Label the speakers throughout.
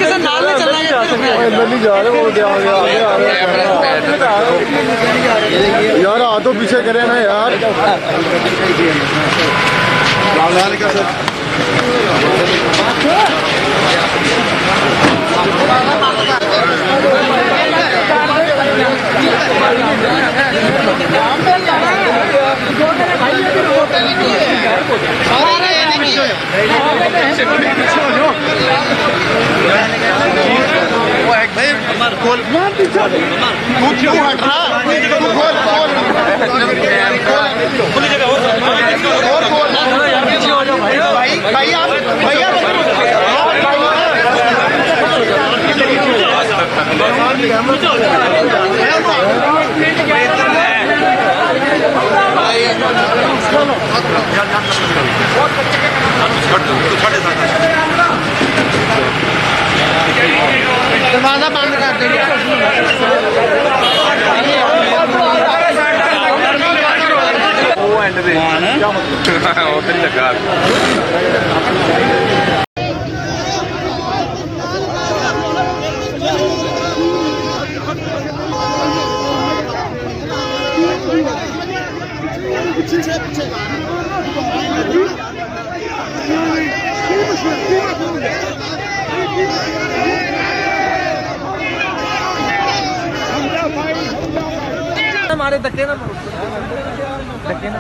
Speaker 1: किसी नाल में चलना है
Speaker 2: अंदर नहीं जा रहे, वो यार आ तो पीछे करे ना यार।
Speaker 1: दरवाजा बंद कर देंगे।
Speaker 3: उधर ही लगा
Speaker 1: हमारे धक्के ना धक्के ना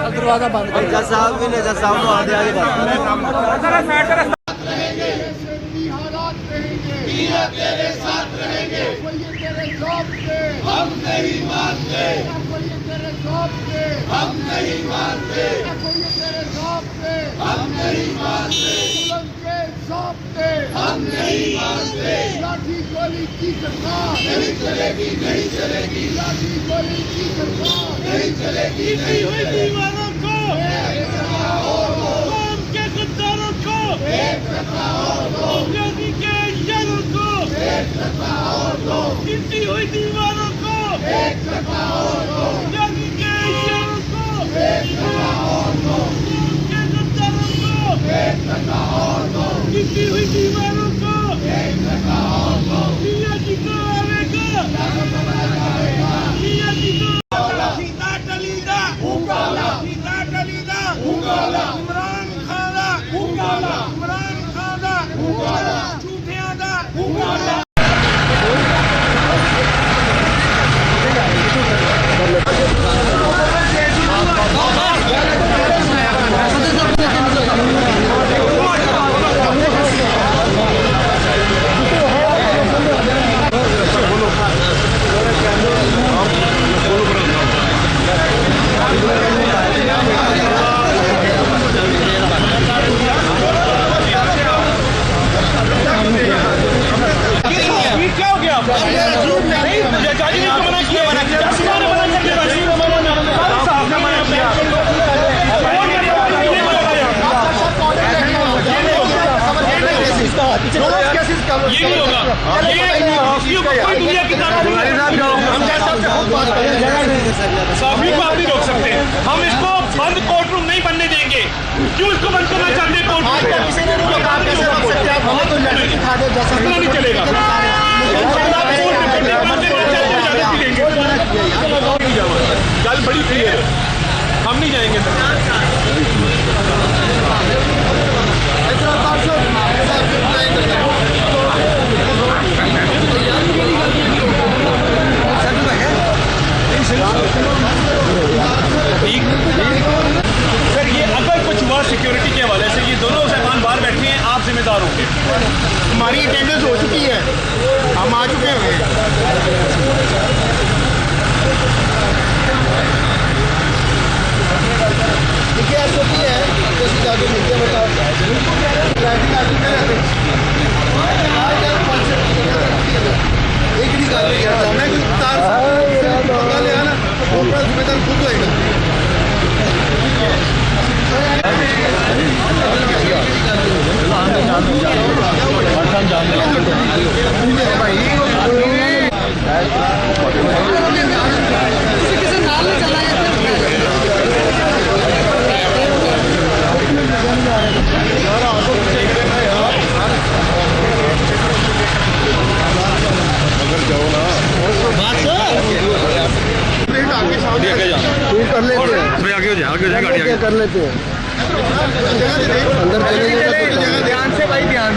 Speaker 1: दरवाजा बंद कर। जज साहब भी ले, जज साहब को आगे आगे बात तेरे साथ रहेंगे, हम नहीं मानते, हम नहीं मानते, हम नहीं मानते, हम नहीं मानते। लाठी गोली की सरकार नहीं चलेगी, नहीं चलेगी। लाठी गोली की सरकार नहीं चलेगी, नहीं चलेगी। दीवारों को कौम के गद्दारों को एक टका और दो, योगी के शरों को एक टका और दो, गिनती हुई दीवारों को एक टका और दो, योगी के शरों को एक टका और दो, कौम के गद्दारों को एक टका और दो, गिनती हुई दीवारों को एक टका और दो। मियां जी को आवेगा, मियां जी को सीता टलीदा उंगाला, सीता टलीदा उंगाला, इमरान खाना उंगाला, इमरान खाना उंगाला, झूठियां दा उंगाला। ये नहीं होगा, दुनिया की साफी को आप नहीं रोक सकते। हम इसको बंद कोर्ट रूम नहीं बनने देंगे। क्यों इसको बंद करना चाहते हैं? कोर्ट नहीं चलेगा। गल बड़ी क्लियर है, हम नहीं जाएंगे। सर ये अगर कुछ हुआ सिक्योरिटी के हवाले से, ये दोनों सामान बाहर बैठे हैं, आप जिम्मेदार होंगे।
Speaker 2: हमारी अटेंडेंस हो चुकी है, हम आ चुके हैं। देखिए एसओपी है, कर लेते हैं,
Speaker 3: आगे हो जा गाड़ी आगे
Speaker 2: कर लेते हैं अंदर चलेंगे।
Speaker 4: ध्यान से भाई, ध्यान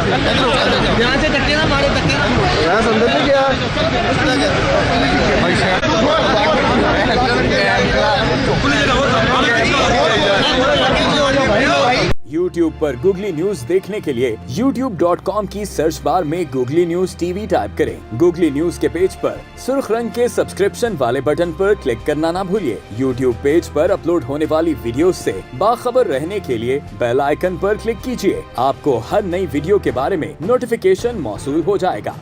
Speaker 4: से धक्के ना मारे, धक्के ना मारे।
Speaker 2: मैं अंदर नहीं गया।
Speaker 5: YouTube पर गूगली न्यूज देखने के लिए youtube.com की सर्च बार में गूगली न्यूज टीवी टाइप करें। गूगली न्यूज के पेज पर सुर्ख रंग के सब्सक्रिप्शन वाले बटन पर क्लिक करना ना भूलिए। YouTube पेज पर अपलोड होने वाली वीडियो से बाखबर रहने के लिए बेल आइकन पर क्लिक कीजिए। आपको हर नई वीडियो के बारे में नोटिफिकेशन मौसूल हो जाएगा।